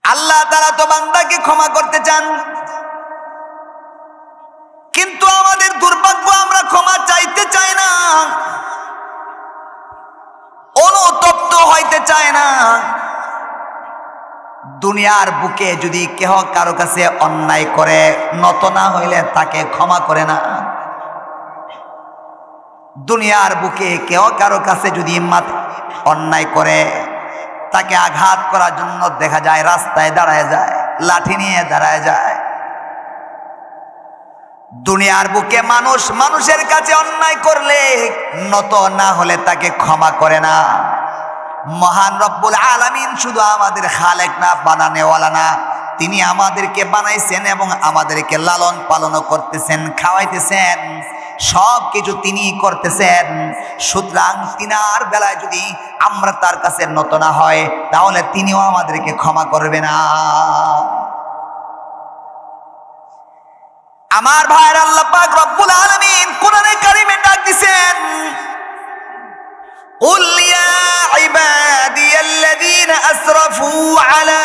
আল্লাহ তাআলা তো বান্দাকে ক্ষমা করতে চান, কিন্তু আমাদের দুর্ভাগ্য আমরা ক্ষমা চাইতে চাই না, অনুতপ্ত হইতে চায় না। দুনিয়ার বুকে যদি কেহ কারো কাছে অন্যায় করে নত না হইলে তাকে ক্ষমা করে না। দুনিয়ার বুকে কেউ কারো কাছে যদি অন্যায় করে তাকে আঘাত করার জন্য দেখা যায় রাস্তায় দাঁড়ায় যায়, লাঠি নিয়ে দাঁড়ায় যায়। দুনিয়ার বুকে মানুষ মানুষের কাছে অন্যায় করলে নত না হলে তাকে ক্ষমা করে না। মহান রব্বুল আলামিন শুধু আমাদের খালেক না, বানানেওয়ালা না, তিনি আমাদেরকে বানাইছেন এবং আমাদেরকে লালন পালন করতেছেন, খাওয়াইতেছেন, সব কিছু তিনি করতেছেন। সুতরাং তিনার বেলায় যদি আমরা তার কাছে নত না হয় তাহলে তিনিও আমাদেরকে ক্ষমা করবে না। আমার ভাইয়ের আল্লাহ পাক রব্বুল আলামিন কোরআনে কারিমে ডাক দিবেন, قل يا عبادي الذين أسرفوا على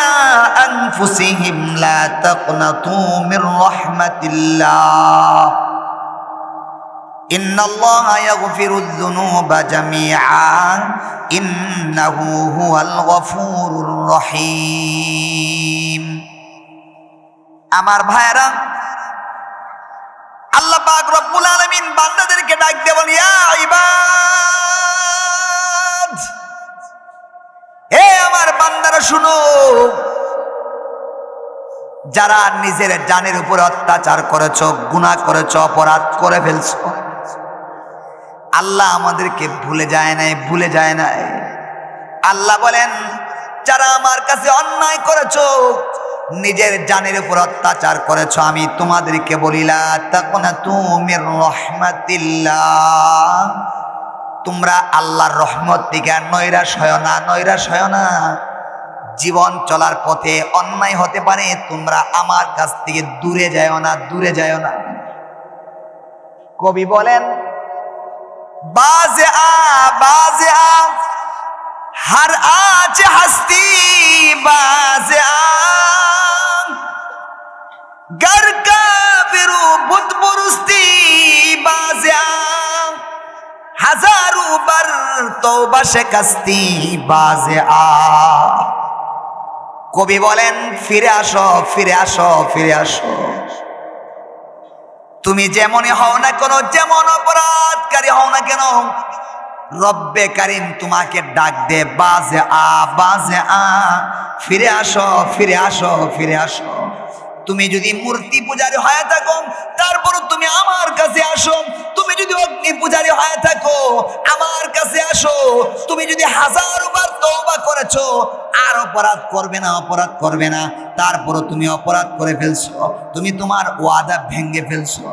أنفسهم لا تقنطوا من رحمة الله إن الله يغفر الذنوب جميعا إنه هو الغفور الرحيم। আমার ভাইরা, আল্লাহ পাক রব্বুল আলামিন বান্দাদেরকে ডাক দিয়ে বলেন, ইয়া ইবাদ, হে আমার বান্দারা শুনো, যারা নিজের জানের উপর অত্যাচার করেছো, গুনাহ করেছো, অপরাধ করে ফেলছো, আল্লাহ আমাদেরকে ভুলে যায় নাই, ভুলে যায় নাই। আল্লাহ বলেন, যারা আমার কাছে অন্যায় করেছো, নিজের জানের উপর অত্যাচার করেছো, আমি তোমাদেরকে বলিলা তাকুনাতু মির রাহমাতিল্লাহ, তোমরা আল্লাহর রহমত থেকে নৈরাশ হয় না, নৈরাশ হয় না। জীবন চলার পথে অন্যায় হতে পারে, তোমরা আমার কাছ থেকে দূরে যাও না, দূরে যাও না। কবি বলেন, বাজে আ हर आज हस्ती बाज घर का बिरू बुत बुरुस्ती बाज हजारों बर तौबा शिकस्ती बाज কবি বলেন, ফিরে আসো, ফিরে আসো, ফিরে আসো। তুমি যেমনই হও না কেন, যেমন অপরাধকারী হও না কেন, রব্বে কারিম তোমাকে ডাক দে, বাজে আ, ফিরে আসো, ফিরে আসো, ফিরে আসো। তুমি যদি মূর্তি পূজারী হয়ে থাকো তারপরও তুমি আমার কাছে আসো। তুমি যদি অগ্নি পূজারী হয়ে থাকো আমার কাছে আসো। তুমি যদি হাজারবার তওবা করেছো আর অপরাধ করবে না, অপরাধ করবে না, তারপরও তুমি অপরাধ করে ফেলছো, তুমি তোমার ওয়াদা ভেঙে ফেলছো।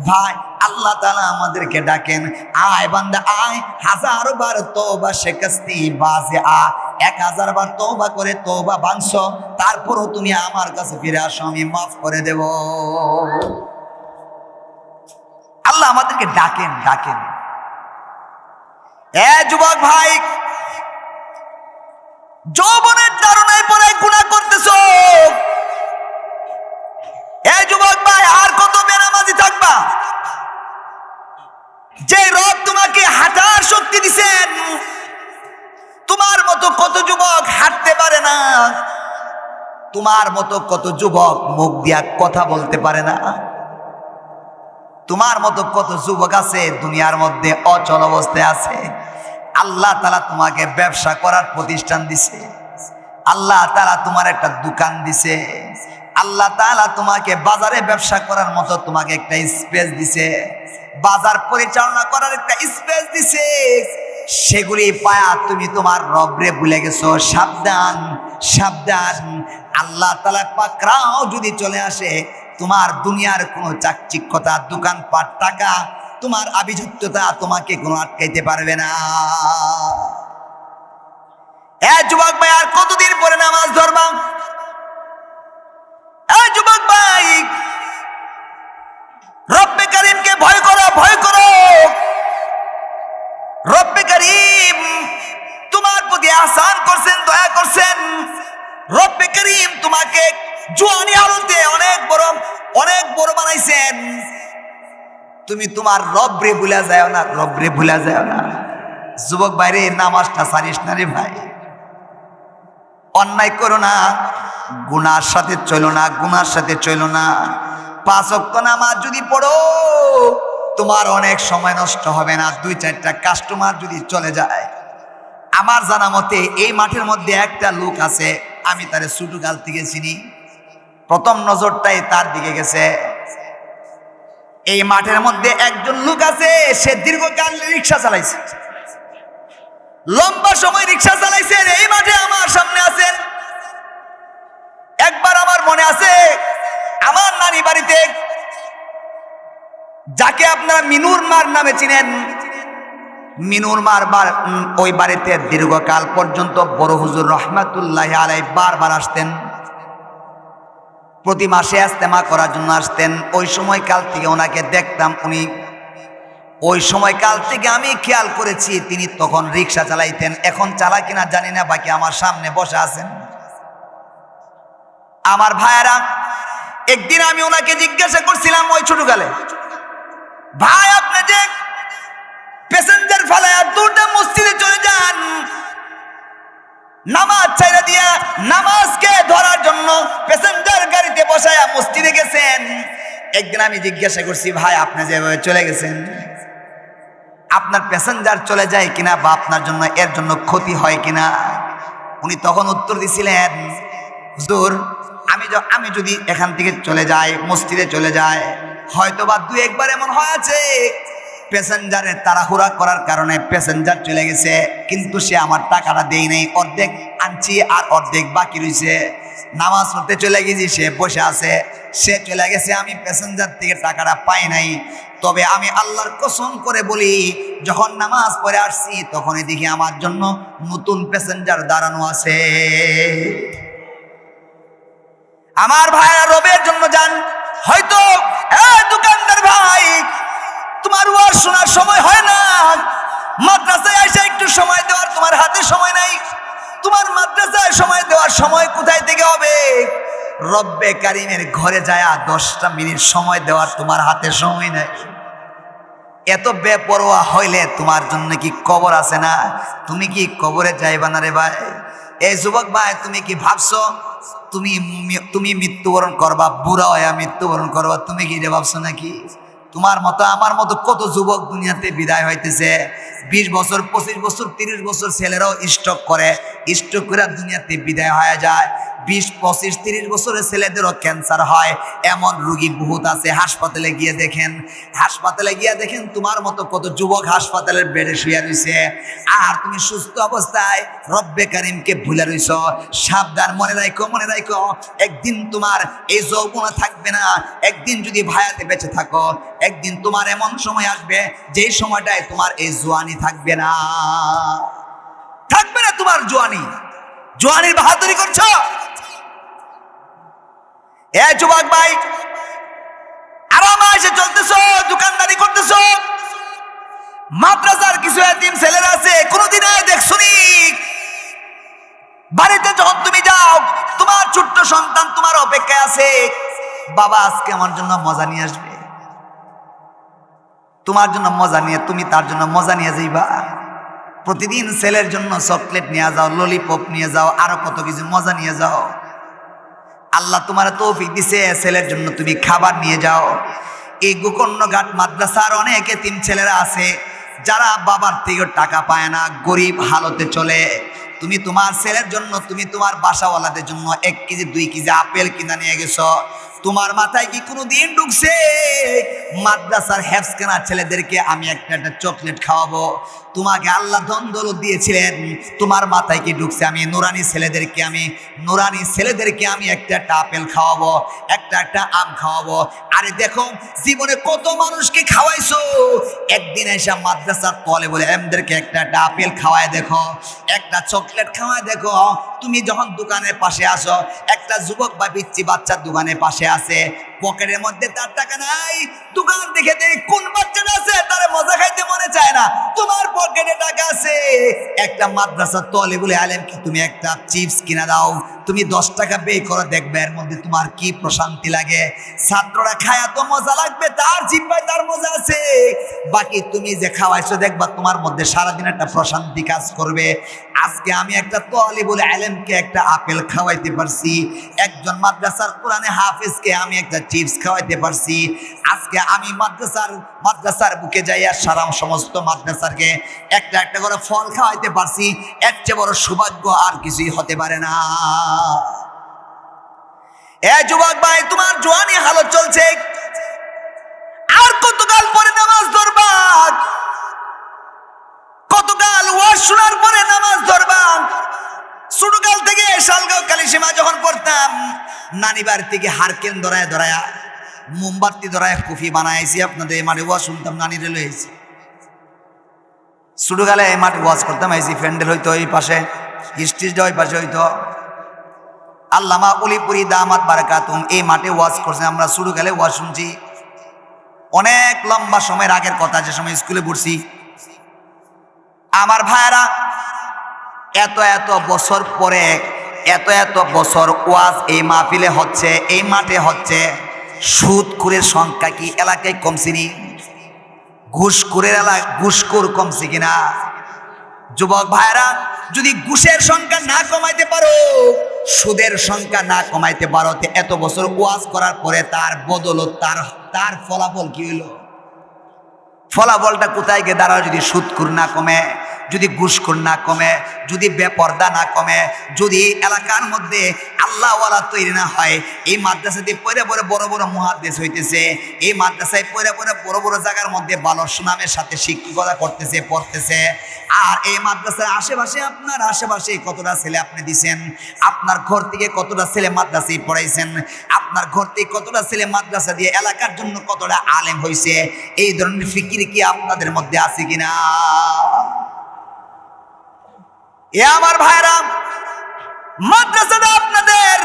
ভাই, আল্লাহ তাআলা আমাদেরকে ডাকেন, আয় বান্দা আয়, হাজারবার তওবা শিকস্তি বাজে আ, 1000 বার তওবা করে তওবা ভাঙছো, তারপরও তুমি আমার কাছে ফিরে আসো, আমি মাফ করে দেব। আল্লাহ আমাদেরকে ডাকেন, ডাকেন। এ যুবক ভাই, যৌবনের তারুণায় পরে গুনাহ করতেছো, এ যুবক ভাই, আর কত বেনামাজি থাকবা? যে রব তোমাকে হাঁটার শক্তি দিছেন, তোমার মতো কত যুবক হাঁটতে পারে না, তোমার মতো কত যুবক মুখ দিয়া কথা বলতে পারে না, তোমার মতো কত যুবক আছে দুনিয়ার মধ্যে অচল অবস্থায় আছে। আল্লাহ তাআলা তোমাকে ব্যবসা করার প্রতিষ্ঠান দিছে, আল্লাহ তাআলা তোমার একটা দোকান দিছে, আল্লাহ তাআলা তোমাকে বাজারে ব্যবসা করার মতো তোমাকে একটা স্পেস দিছে, বাজার পরিচালনা করার একটা স্পেস দিছে। সেগুলি পায়া তুমি তোমার রবরে ভুলে গেছো। সাবধান, সাবধান। আল্লাহ তাআলা পাকড়াও যদি চলে আসে, তোমার দুনিয়ার কোনো চাকচিক্যতা, দোকানপাট, টাকা, তোমার আভিজাত্যতা তোমাকে কোনো আটকাইতে পারবে না। এ যুবক ভাই, আর কতদিন পরে নামাজ ধরবা? এ যুবক ভাই, রব্বে কারীমকে ভয় করো, ভয় করো। রব্বে কারীম তোমার প্রতি আহসান করছেন, দয়া করছেন। রব্বে কারীম তোমাকে গেছেন, তুমি তোমার রবরে ভুলা যায় না, রবরে ভুলা যায় না। যুবক ভাইরে, নামাজটা ছাড়িস না রে ভাই। অন্যায় করো না, গুনার সাথে চলো না, গুনার সাথে চলো না। 5 ওয়াক্ত নামাজ যদি পড়ো, তোমার অনেক সময় নষ্ট হবে না। 2-4টা কাস্টমার যদি চলে যায়। আমার জানা মতে এই মাঠের মধ্যে একটা লোক আছে, আমি তারে ছোটকাল থেকে চিনি, প্রথম নজরটাই তার দিকে গেছে। এই মাঠের মধ্যে একজন লোক আছে, সে দীর্ঘকাল রিক্সা চালাইছে, লম্বা সময় রিক্সা চালাইছেন। এই মাঠে আমার সামনে আছেন। একবার আমার মনে আছে, আমার নানি বাড়িতে, যাকে আপনারা মিনুর মার নামে চিনেন, মিনুর মার ওই বাড়িতে দীর্ঘকাল পর্যন্ত বড় হুজুর রহমাতুল্লাহি আলাইহি বারবার আসতেন, প্রতি মাসে ইজতেমা করার জন্য আসতেন। ওই সময় কাল থেকে ওনাকে দেখতাম, ওই সময় কাল থেকে আমি খেয়াল করেছি তিনি তখন রিক্সা চালাইতেন। এখন চালায় কিনা জানি না, বাকি আমার সামনে বসে আছেন। আমার ভাইয়েরা, একদিন আমি ওনাকে জিজ্ঞাসা করছিলাম ওই ছোটকালে, ভাই আপনি যে প্যাসেঞ্জার ফালায়া 2টা মসজিদে চলে যান, নামাজ ছাইরা দিয়া নামাজকে ধরার জন্য প্যাসেঞ্জার গাড়িতে বসায়া মসজিদে গেছেন। একদিন আমি জিজ্ঞাসা করছি, ভাই আপনি যেভাবে চলে গেছেন, আপনার প্যাসেঞ্জার চলে যায় কিনা বা আপনার জন্য এর জন্য ক্ষতি হয় কিনা? উনি তখন উত্তর দিছিলেন, হুজুর আমি যদি এখান থেকে চলে যাই, মসজিদে চলে যায়, হয়তো বা 2-1 বার এমন হয়েছে প্যাসেঞ্জারের তাড়াহুড়া করার কারণে প্যাসেঞ্জার চলে গেছে, কিন্তু সে আমার টাকাটা দেই নাই, অর্ধেক আনছি আর অর্ধেক বাকি রয়েছে। নামাজ পড়তে চলে গেছি, সে বসে আছে, সে চলে গেছে, আমি প্যাসেঞ্জার থেকে টাকাটা পাই নাই। তবে আমি আল্লাহর কসম করে বলি, যখন নামাজ পড়ে আসছি তখনই দেখি আমার জন্য নতুন প্যাসেঞ্জার দাঁড়ানো আছে। আমার ভাইরা, রবের জন্য যান। হয়তো দোকানদার ভাই, তোমার ওয়াজ শোনার সময় হয় না, মাদ্রাসায় এসে একটু সময় দেওয়ার তোমার হাতে সময় নাই। তোমার মাদ্রাসায় সময় দেওয়ার সময় কোথায় থেকে হবে? রব্বে কারিমের ঘরে যায় 10টা মিনিট সময় দেওয়ার তোমার হাতে সময় নাই। এত বেপরোয়া হইলে তোমার জন্য কি কবর আছে না? তুমি কি কবরে যাইবা না রে ভাই? এই যুবক ভাই, তুমি কি ভাবছো তুমি মৃত্যুবরণ করবা, বুড়া হয়ে মৃত্যুবরণ করবা? তুমি কি রে ভাবছো নাকি? তোমার মতো আমার মতো কত যুবক দুনিয়াতে বিদায় হইতেছে। 20 বছর, 25 বছর, 30 বছর ছেলেরাও স্ট্রোক করে, স্ট্রোক করে দুনিয়াতে বিদায় হয়ে যায়। 20, 25, 30 বছরের ছেলেদেরও ক্যান্সার হয়। এমন রোগী বহুত আছে। হাসপাতালে গিয়ে দেখেন তোমার মতো কত যুবক হাসপাতালের বেডে শুয়ে রয়েছে, আর তুমি সুস্থ অবস্থায় রব্বে কারিমকে ভুলে রইছ। সাবধান, মনে রাখো, একদিন তোমার এই যৌবন থাকবে না। একদিন যদি ভায়াতে বেঁচে থাকো, একদিন তোমার এমন সময় আসবে যে সময়টায় তোমার এই জোয়ানি থাকবে না। তোমার জোয়ানির বাহাদুরি করছো। এ যুবক ভাই, আরামে এসে চলতেছো, দোকানদারি করতেছো, মাদ্রাসার কিছু এতিম ছেলেরা আছে, কোনদিন দেখছুনি বাড়িতে যখন তুমি যাও, তোমার ছোট্ট সন্তান তোমার অপেক্ষায় আছে, বাবা আজকে আমার জন্য মজা নিয়ে আসবে, তোমার জন্য মজা নিয়ে তুমি তার জন্য মজা নিয়ে যাইবা। প্রতিদিন ছেলের জন্য চকলেট নিয়ে যাও, ললিপপ নিয়ে যাও, আরো কত কিছু মজা নিয়ে যাও। আল্লাহ তোমার তৌফিক দিছে, ছেলের জন্য তুমি খাবার নিয়ে যাও। এই গোকর্ণঘাট মাদ্রাসার অনেক এতিম ছেলেরা আছে যারা বাবার থেকে টাকা পায় না, গরিব হালতে চলে। তুমি তোমার ছেলের জন্য, তুমি তোমার বাসাওয়ালাদের জন্য 1 কেজি 2 কেজি আপেল কিনা নিয়ে গেছো। তোমার মাথায় কি কোনো দিন ঢুকছে মাদ্রাসার হেফজখানা ছেলেদেরকে আমি একটা চকলেট খাওয়াবো? তোমাকে আল্লাহ ধন দৌলত দিয়েছিলেন, তোমার মাথায় কি ঢুকছে আমি নুরানি ছেলেদেরকে আমি একটা আপেল খাওয়াবো, একটা আম খাওয়াবো? আরে দেখো, জীবনে কত মানুষকে খাওয়াইছো, একদিন এসে মাদ্রাসার তলে বলে এমদেরকে একটা আপেল খাওয়ায় দেখো, একটা চকলেট খাওয়ায় দেখো। তুমি যখন দোকানের পাশে আসো, একটা যুবক বা পিচ্চি বাচ্চার দোকানের পাশে আছে, পকেটের মধ্যে তার টাকা নাই, দোকান দেখে কোন বাচ্চাটা আছে তার মজা খাইতে মনে চায় না, তোমার পকেটে টাকা আছে। একটা মাদ্রাসার তলে বলে আলেমকে তুমি একটা চিপস কিনা দাও, তুমি 10 টাকা ব্যয় করে দেখবে এর মধ্যে তোমার কি প্রশান্তি লাগে। ছাত্ররা খায়া তো মজা লাগবে, তার জিহ্বায় তার মজা আছে, বাকি তুমি যে খাওয়াইছো দেখবা তোমার মধ্যে সারাদিন একটা প্রশান্তি কাজ করবে। আজকে আমি একটা তালিবুল ইলমকে একটা আপেল খাওয়াইতে পারছি, একজন মাদ্রাসার কোরআনে হাফেজকে আমি একটা চিপস খাওয়াইতে পারছি। আজকে আমি মাদ্রাসার বুকে যাইয়া সারা সমস্ত মাদ্রাসারকে একটা একটা করে ফল খাওয়াইতে পারছি। এর চেয়ে বড় সৌভাগ্য আর কিছুই হতে পারে না। এ যুবক ভাই, তোমার জওয়ানি হালত চলছে, আর কতকাল পরে নামাজ ধরবা? কতকাল ওয়াজ শোনার পরে নামাজ ধরবা? ছোটকাল থেকে শালগাঁও কালিসীমা যখন পড়তাম, নানি বাড়ি থেকে হারকেন ধরায় ধরায় মোমবাতি ধরায় কফি বানাইছি, আপনাদের এই মাঠে ওয়াজ শুনতাম, নানিরে লইছি। ছোটকালে এই মাঠে ওয়াজ করতাম, আইসি প্যান্ডেল হইতো ওই পাশে, স্টেজটা ওই পাশে হইতো। আল্লামা উলিপুরি দামাত বারাকাতুম এই মাঠে ওয়াজ করছে, আমরা ছোটকালে ওয়াজ শুনছি। অনেক লম্বা সময়ের আগের কথা, যে সময় স্কুলে পড়ছি। আমার ভাইয়েরা, এত এত বছর পরে এত বছর ওয়াজ এই মাহফিলে হচ্ছে, এই মাঠে হচ্ছে। সুদখোরের সংখ্যা কি এলাকায় কমছিনি? ঘুষখোর কমছে কিনা? যুবক ভাইরা, যদি ঘুষের সংখ্যা না কমাইতে পারো, সুদের সংখ্যা না কমাইতে পারো, এত বছর ওয়াজ করার পরে তার বদলত তার ফলাফল কি হইল? ফলাফলটা কোথায় গিয়ে দাঁড়ালো? যদি সুদখোর না কমে, যদি ঘুষখোর না কমে, যদি বেপরদা না কমে, যদি এলাকার মধ্যে আল্লাহওয়ালা তৈরি না হয়। এই মাদ্রাসাতে পড়ে পড়ে বড় বড় মুহাদ্দিস হইতেছে, এই মাদ্রাসায় পড়ে পড়ে বড় বড় জায়গার মধ্যে ভালো সুনামের সাথে শিক্ষকতা করতেছে, পড়তেছে। আর এই মাদ্রাসার আশেপাশে, আপনার আশেপাশে কতটা ছেলে আপনি দিছেন? আপনার ঘর থেকে কতটা ছেলে মাদ্রাসায় পড়াইছেন? আপনার ঘর থেকে কতটা ছেলে মাদ্রাসা দিয়ে এলাকার জন্য কতটা আলেম হয়েছে? এই ধরনের ফিকির কি আপনাদের মধ্যে আছে কিনা? এ আমার ভাইরা, মাদ্রাসাটা আপনাদের।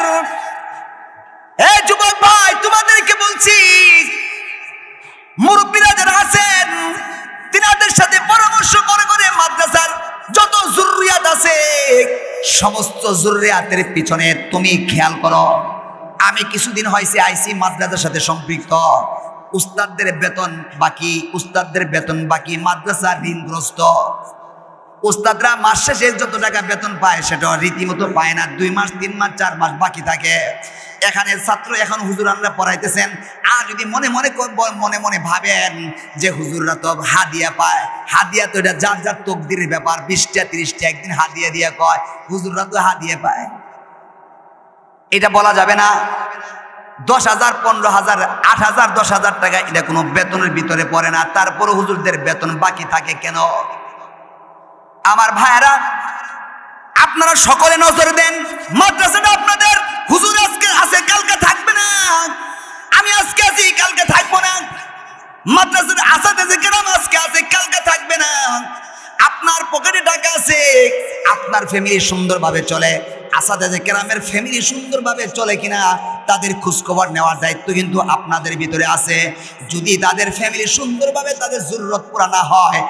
এই যুবক ভাই, তোমাদেরকে বলছি, মুরব্বীরা যারা আছেন তিনাদের সাথে পরামর্শ করে করে মাদ্রাসার যত জরুরিয়াত আছে, সমস্ত জরুরিয়াতের পিছনে তুমি খেয়াল করো। আমি কিছুদিন হয়েছে আইসি মাদ্রাসার সাথে সম্পৃক্ত। উস্তাদদের বেতন বাকি, মাদ্রাসা ঋণগ্রস্ত। উস্তাদরা মাস শেষে যত টাকা বেতন পায় সেটা রীতিমতো পায় না, 2 মাস 3 মাস 4 মাস বাকি থাকে। এখানে ছাত্র, এখন হুজুর আমরা পড়াইতেছেন, আর যদি মনে মনে ভাবেন যে হুজুররা তো হাদিয়া পায়, হাদিয়া তো এটা যার যার তকদিরের ব্যাপার, 20টা 30টা একদিন হাদিয়া দিয়ে কয় হুজুররা তো হাদিয়া পায়, এটা বলা যাবে না। 10,000 15,000 8,000 10,000 টাকা এটা কোনো বেতনের ভিতরে পড়ে না, তারপরও হুজুরদের বেতন বাকি থাকে কেন? আমার ভাইয়েরা, আপনারা সকলে নজর দেন, মাদ্রাসাটা আপনাদের। হুজুর আজকে আছে, কালকে থাকবে না। আমি আজকে আছি, কালকে থাকবো না। মাদ্রাসার আসাতে কেরাম আজকে আছে, কালকে থাকবে না। আপনার পকেটে টাকা আছে, আপনার ফ্যামিলি সুন্দরভাবে চলে, আসাতে কেরামের ফ্যামিলি সুন্দরভাবে চলে কিনা তাদের খোঁজখবর নেওয়ার দায়িত্ব কিন্তু আপনাদের ভিতরে আছে। যদি তাদের ফ্যামিলি সুন্দরভাবে তাদের জরুরত পুরা না হয়,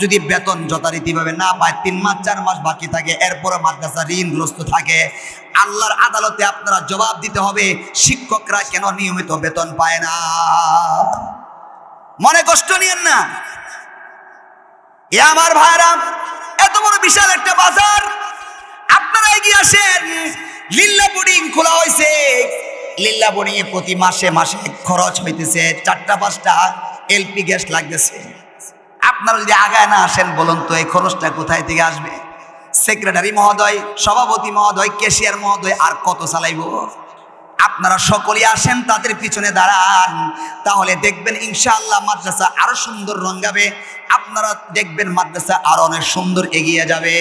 যদি বেতন যথারীতিভাবে না পায়, 3 মাস 4 মাস বাকি থাকে, এরপরে মাদ্রাসা ঋণগ্রস্ত থাকে, আল্লাহর আদালতে আপনারা জবাব দিতে হবে শিক্ষকরা কেন নিয়মিত বেতন পায় না। মনে কষ্ট নিয়েন না। এ আমার ভাইরা, এত বড় বিশাল একটা বাজার, আপনারা এগিয়ে আসেন। লিল্লা বোর্ডিং খোলা হয়েছে, লিল্লা বোর্ডিং এ প্রতি মাসে মাসে খরচ হইতেছে 4টা 5টা এলপি গ্যাস লাগতেছে। আপনারা যদি আগায় না আসেন, বলুন তো এই খরচটা কোথায় থেকে আসবে? সেক্রেটারি মহোদয়, সভাপতি মহোদয়, ক্যাশিয়ার মহোদয় আর কত চালাইব? আপনারা সকলেই আসেন, তাদের পিছনে দাঁড়ান, তাহলে দেখবেন ইনশাআল্লাহ মাদ্রাসা আরো সুন্দর রঙাবে। আপনারা দেখবেন মাদ্রাসা আরো অনেক সুন্দর এগিয়ে যাবে।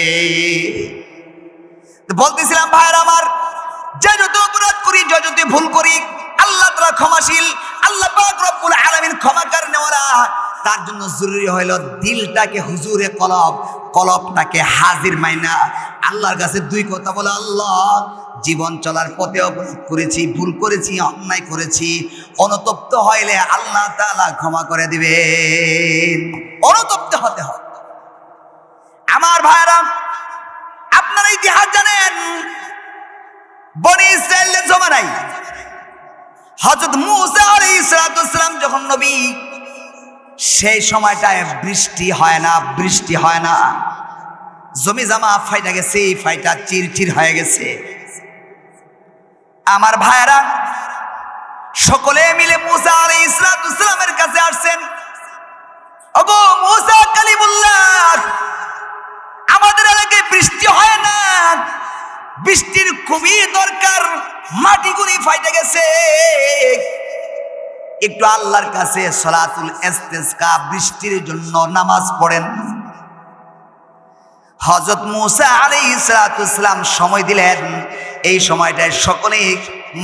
বলতেছিলাম ভাইয়ের আমার, যে যত অপরাধ করি, যে যত ভুল করি, আল্লাহ তাআলা ক্ষমাশীল, আল্লাহ পাক রব্বুল আলামিন ক্ষমা করনেওয়ালা। তার জন্য জরুরি হইল দিলটাকে হুজুরে কলবটাকে হাজির মাইনা আল্লাহর কাছে 2 কথা বলে, আল্লাহ জীবন চলার পথে অপরাধ করেছি, ভুল করেছি, অন্যায় করেছি, অনুতপ্ত হইলে আল্লাহ তাআলা ক্ষমা করে দিবেন। অনুতপ্ত হতে হবে। আমার ভাইরা, আপনারা ইতিহাস জানেন, বনি ইসরায়েলের জমানায় হযরত মূসা আলাইহিস সালাম যখন নবী, সেই সময়টায় বৃষ্টি হয় না, জমি জামা ফাইটা গেছে, ফাইটা চিরচির হয়ে গেছে। আমার ভাইরা সকলে মিলে মূসা আলাইহিস সালামের কাছে আসছেন। ওগো মূসা কালিমুল্লাহ, আমাদের এলাকায় বৃষ্টি হয় না, বৃষ্টির খুবই দরকার, মাটিগুলি ফাইটে গেছে, একটু আল্লাহর কাছে সালাতুল ইস্তিসকা, বৃষ্টির জন্য নামাজ পড়েন। হযরত মূসা আলাইহিস সালাম সময় দিলেন, এই সময়টায় সকলে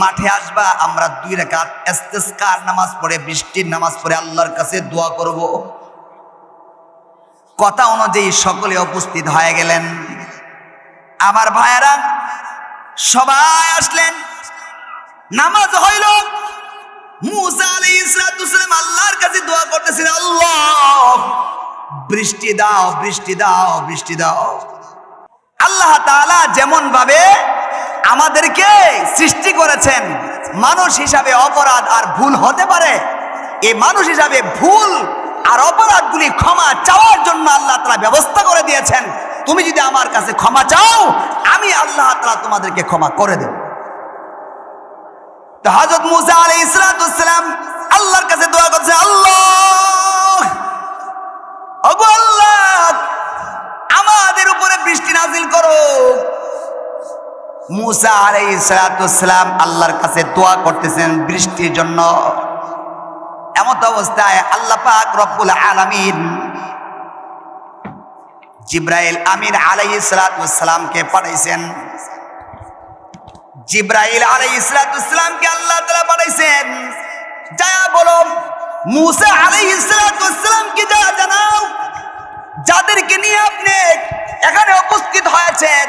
মাঠে আসবা, আমরা 2 রাকাত ইস্তিসকার নামাজ পড়ে, বৃষ্টির নামাজ পড়ে আল্লাহর কাছে দোয়া করব। কথা অনুযায়ী সকলে উপস্থিত হয়ে গেলেন। আমার ভাইয়েরা সবাই আসলেন, নামাজ হইল। মূসা আলাইহিস সালাম আল্লাহর কাছে দোয়া করতেছেন, আল্লাহ বৃষ্টি দাও, বৃষ্টি দাও, বৃষ্টি দাও। আল্লাহ তাআলা যেমন ভাবে আমাদেরকে সৃষ্টি করেছেন, মানুষ হিসাবে অপরাধ আর ভুল হতে পারে, এই মানুষ হিসাবে ভুল আর অপরাধগুলি ক্ষমা চাওয়ার জন্য আল্লাহ তাআলা ব্যবস্থা করে দিয়েছেন। তুমি যদি আমার কাছে ক্ষমা চাও, আমি আল্লাহ তাআলা তোমাদেরকে ক্ষমা করে দেব। তো হযরত মূসা আলাইহিস সালাম আল্লাহর কাছে দোয়া করছে, আল্লাহ, ওগো আল্লাহ, আমাদের উপরে বৃষ্টি নাজিল করো। মূসা আলাইহিস সালাম আল্লাহর কাছে দোয়া করতেছেন বৃষ্টির জন্য। এমত অবস্থায় আল্লাহ পাক রব্বুল আলামিন জিবরাইল আমিন আলাইহিস সালামকে পাঠাইছেন। জিবরাইল আলাইহিস সালামকে আল্লাহ তাআলা পাঠাইছেন, যা বলো মূসা আলাইহিস সালামকে যা জানাও, যাদেরকে নিয়ে আপনি এখানে উপস্থিত হয়েছেন,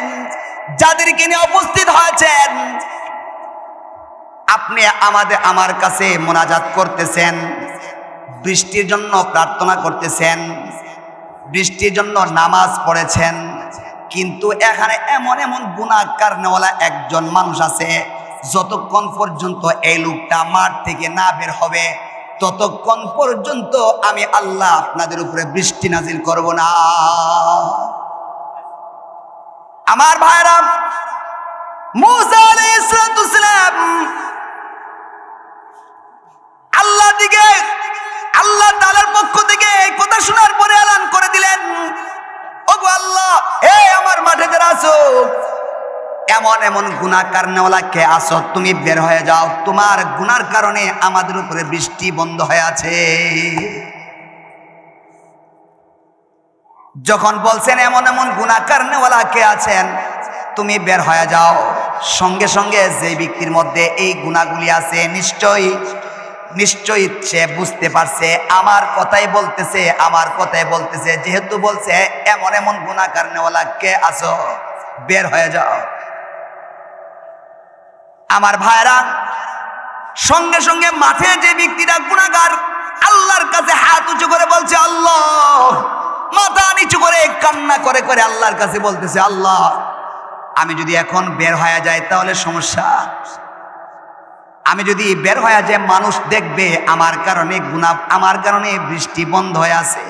যাদেরকে নিয়ে উপস্থিত হয়েছেন, আপনি আমার কাছে মোনাজাত করতেছেন, বৃষ্টির জন্য প্রার্থনা করতেছেন, বৃষ্টির জন্য নামাজ পড়েছেন, কিন্তু এখানে এমন এমন গুনাহ কারণেওয়ালা একজন মানুষ আছে, যতক্ষণ পর্যন্ত এই লোকটা মাঠ থেকে না বের হবে, ততক্ষণ পর্যন্ত আমি আল্লাহ আপনাদের উপরে বৃষ্টি নাজিল করব না। আমার ভাইরা, মূসা আলাইহিস সালাম আল্লাহ তাআলার পক্ষ থেকে এই কথা শোনার পরে এলান করে দিলেন, ওগো আল্লাহ, হে আমার মাঠে যারা আছো, এমন এমন গুনাহ কারণেওয়ালা কে আছো, তুমি বের হয়ে যাও, তোমার গুনার কারণে আমাদের উপরে বৃষ্টি বন্ধ হয়ে আছে। যখন বলছেন এমন এমন গুনাহ কারণেওয়ালা কে আছেন, তুমি বের হয়ে যাও, সঙ্গে সঙ্গে যে ব্যক্তির মধ্যে এই গুনাহগুলি আছে, নিশ্চয়ই সে বুঝতে পারছে আমার কথাই বলতেছে, যেহেতু বলছে এমন এমন গুনাহ কারণেওয়ালা কে আছো, বের হয়ে যাও। আমার ভাইরা, সঙ্গে সঙ্গে মাঠে যে ব্যক্তিরা গুনাহগার, আল্লাহর কাছে হাত উঁচু করে বলছে, আল্লাহ, মাথা নিচু করে কান্না করে করে আল্লাহর কাছে বলতেছে, আল্লাহ, আমি যদি এখন বের হয়ে যাই তাহলে সমস্যা, আমি যদি বের হয়ে যাই মানুষ দেখবে আমার কারণে বৃষ্টি বন্ধ হয়ে আছে।